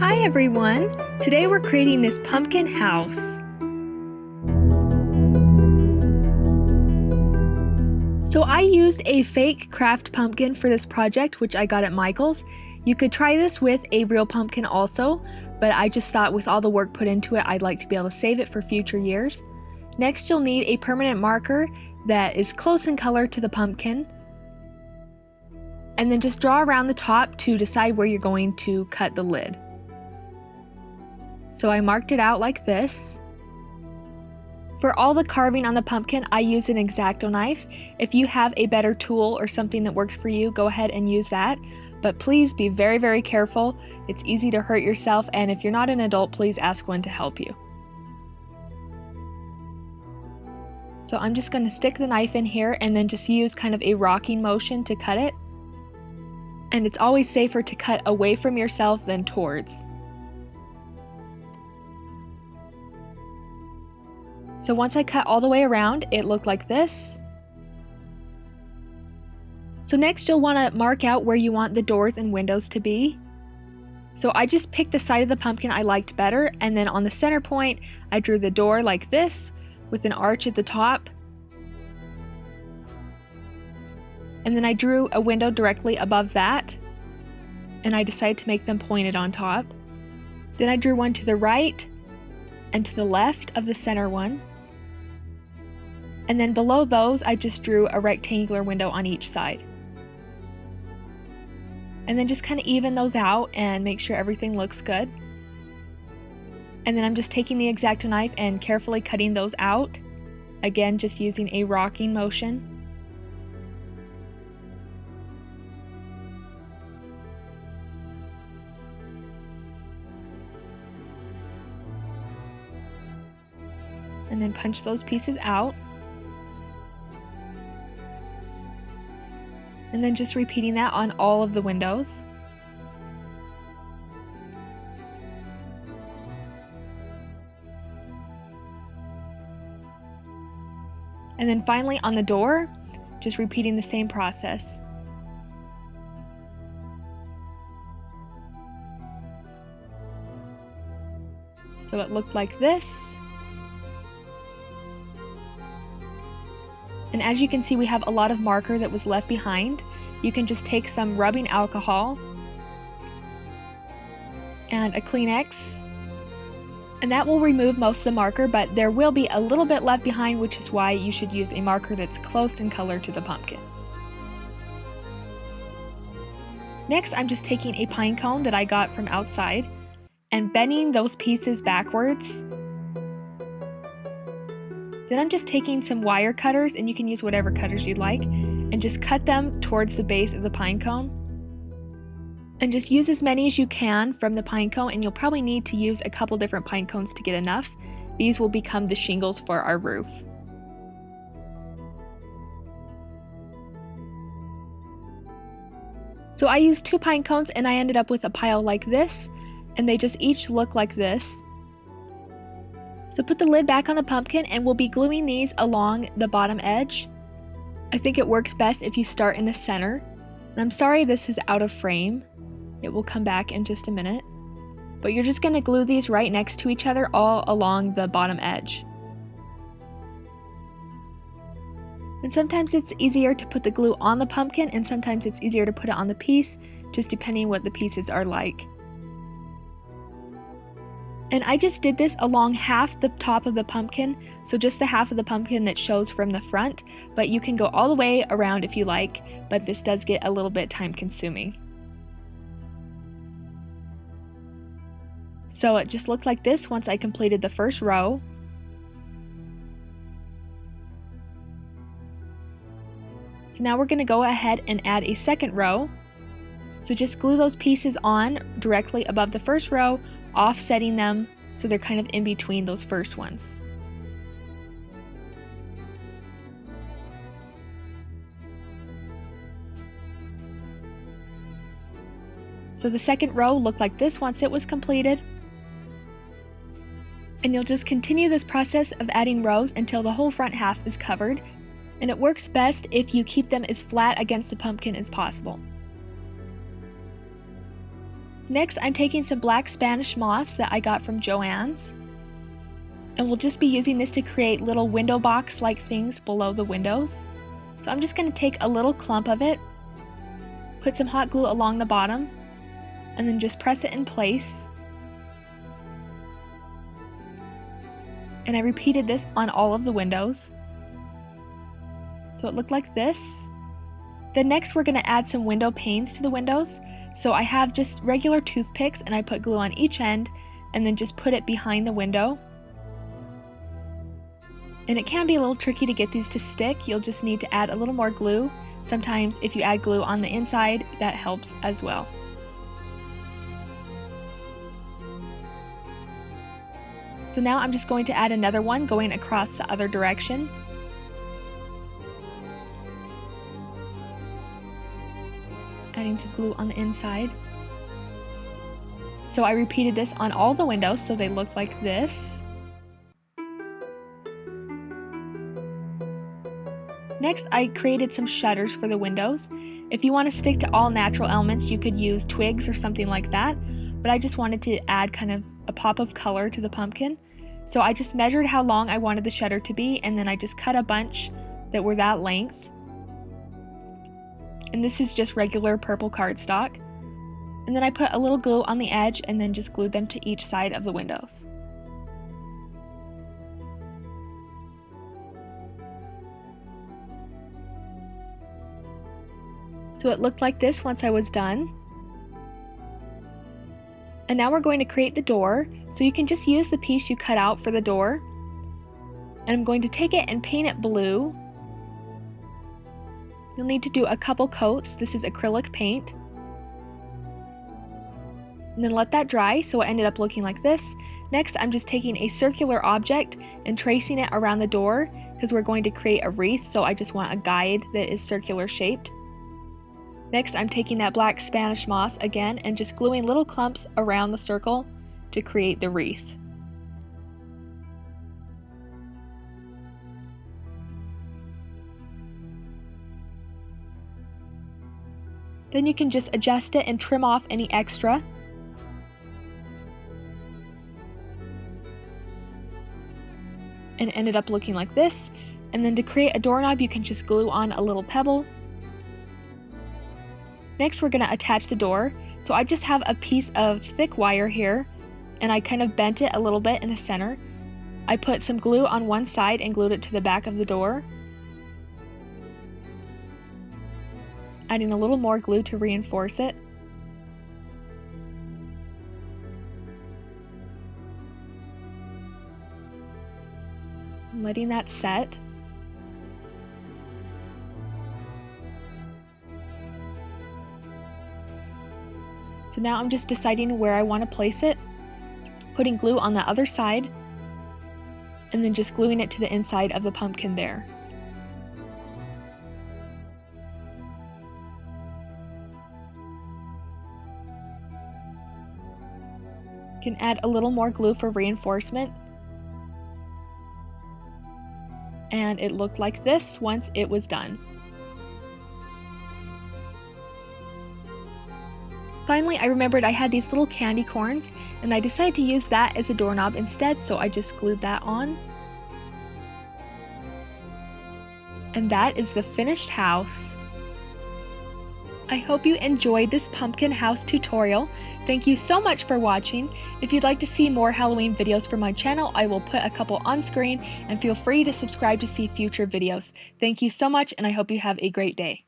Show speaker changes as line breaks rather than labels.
Hi everyone! Today we're creating this pumpkin house. So I used a fake craft pumpkin for this project, which I got at Michael's. You could try this with a real pumpkin also, but I just thought with all the work put into it, I'd like to be able to save it for future years. Next, you'll need a permanent marker that is close in color to the pumpkin. And then just draw around the top to decide where you're going to cut the lid. So I marked it out like this. For all the carving on the pumpkin, I use an X-Acto knife. If you have a better tool or something that works for you, go ahead and use that. But please be very, very careful. It's easy to hurt yourself, and if you're not an adult, please ask one to help you. So I'm just going to stick the knife in here and then just use kind of a rocking motion to cut it. And it's always safer to cut away from yourself than towards. So once I cut all the way around, it looked like this. So next you'll want to mark out where you want the doors and windows to be. So I just picked the side of the pumpkin I liked better, and then on the center point, I drew the door like this with an arch at the top. And then I drew a window directly above that, and I decided to make them pointed on top. Then I drew one to the right and to the left of the center one. And then below those, I just drew a rectangular window on each side. And then just kind of even those out and make sure everything looks good. And then I'm just taking the X-Acto knife and carefully cutting those out. Again, just using a rocking motion. And then punch those pieces out. And then just repeating that on all of the windows. And then finally on the door, just repeating the same process. So it looked like this. And as you can see, we have a lot of marker that was left behind. You can just take some rubbing alcohol and a Kleenex, and that will remove most of the marker, but there will be a little bit left behind, which is why you should use a marker that's close in color to the pumpkin. Next, I'm just taking a pine cone that I got from outside and bending those pieces backwards. Then I'm just taking some wire cutters, and you can use whatever cutters you'd like, and just cut them towards the base of the pine cone. And just use as many as you can from the pine cone, and you'll probably need to use a couple different pine cones to get enough. These will become the shingles for our roof. So I used 2 pine cones, and I ended up with a pile like this, and they just each look like this. So put the lid back on the pumpkin, and we'll be gluing these along the bottom edge. I think it works best if you start in the center. And I'm sorry this is out of frame. It will come back in just a minute. But you're just going to glue these right next to each other all along the bottom edge. And sometimes it's easier to put the glue on the pumpkin, and sometimes it's easier to put it on the piece, just depending what the pieces are like. And I just did this along half the top of the pumpkin, so just the half of the pumpkin that shows from the front, but you can go all the way around if you like, but this does get a little bit time consuming. So it just looked like this once I completed the first row. So now we're going to go ahead and add a second row. So just glue those pieces on directly above the first row, offsetting them so they're kind of in between those first ones. So the second row looked like this once it was completed. And you'll just continue this process of adding rows until the whole front half is covered, and it works best if you keep them as flat against the pumpkin as possible. Next, I'm taking some black Spanish moss that I got from Joann's. And we'll just be using this to create little window box-like things below the windows. So I'm just going to take a little clump of it, put some hot glue along the bottom, and then just press it in place. And I repeated this on all of the windows. So it looked like this. Then next we're going to add some window panes to the windows. So I have just regular toothpicks and I put glue on each end and then just put it behind the window. And it can be a little tricky to get these to stick. You'll just need to add a little more glue. Sometimes if you add glue on the inside, that helps as well. So now I'm just going to add another one going across the other direction. Adding some glue on the inside. So I repeated this on all the windows so they look like this. Next, I created some shutters for the windows. If you want to stick to all natural elements, you could use twigs or something like that, but I just wanted to add kind of a pop of color to the pumpkin. So I just measured how long I wanted the shutter to be, and then I just cut a bunch that were that length. And this is just regular purple cardstock. And then I put a little glue on the edge and then just glued them to each side of the windows. So it looked like this once I was done. And now we're going to create the door, so you can just use the piece you cut out for the door. And I'm going to take it and paint it blue. You'll need to do a couple coats. This is acrylic paint. And then let that dry, so it ended up looking like this. Next, I'm just taking a circular object and tracing it around the door because we're going to create a wreath, so I just want a guide that is circular shaped. Next, I'm taking that black Spanish moss again and just gluing little clumps around the circle to create the wreath. Then you can just adjust it and trim off any extra. And it ended up looking like this. And then to create a doorknob, you can just glue on a little pebble. Next, we're going to attach the door. So I just have a piece of thick wire here, and I kind of bent it a little bit in the center. I put some glue on one side and glued it to the back of the door. Adding a little more glue to reinforce it. Letting that set. So now I'm just deciding where I want to place it, putting glue on the other side, and then just gluing it to the inside of the pumpkin there. You can add a little more glue for reinforcement. And it looked like this once it was done. Finally, I remembered I had these little candy corns, and I decided to use that as a doorknob instead, so I just glued that on. And that is the finished house. I hope you enjoyed this pumpkin house tutorial. Thank you so much for watching. If you'd like to see more Halloween videos from my channel, I will put a couple on screen, and feel free to subscribe to see future videos. Thank you so much, and I hope you have a great day.